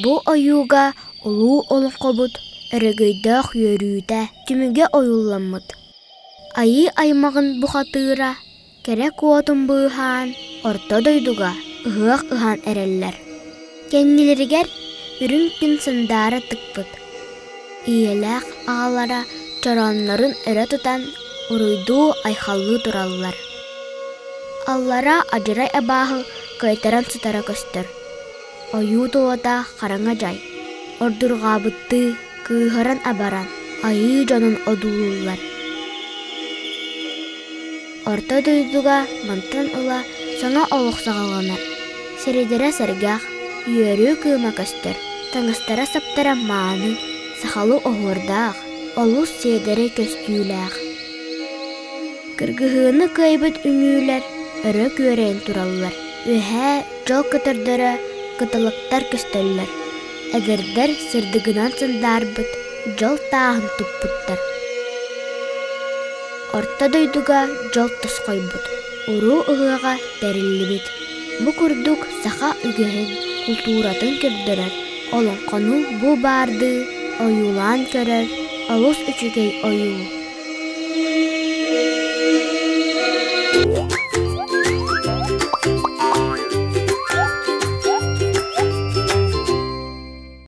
Бу оюга улуу олонқобут, эрегейдах йөрүүтэ түмүге ойулламмыт. Айы аймагын бухатыра, керек уотун быыхан, орто дойдуга ыһыах ыһан эреллер. Кеннилеригер үрүн күн сындары тыкпыт. Иелэх агалара чороннорун өрө тутан уруйдуу айхаллыы тураллар. Аллара ажырай абааһы кайтаран сутара көстөр. Ойуу туота хараңа жай. Ордургаабытты кыыһаран абаран, айыы дьонун одуулуллар. Орто дойдуга мантан ыла саңа олохсагаланар. Середере сэргээх, үөрүү кыыма көстөр. Таңыстара саптара мааны, сахалу оһуордаах, олус седере көстүүлээх. Кыргыһыыны кайбыт үҥүүлэр, өрө күөрэйин тураллар. Үһэ жол кытардара кытылыктар көстөллөр. Эгердер сырдыгынан сындарбыт, жол тааһын туппуттар. Орто дойдуга жол тускойбут. Уруу ыһыага териллибит. Бу курдук саха үгэһин культуратын көрдөрөр. Олонқону бу барды, оюлаан көрөр, олус үчүгэй оюу.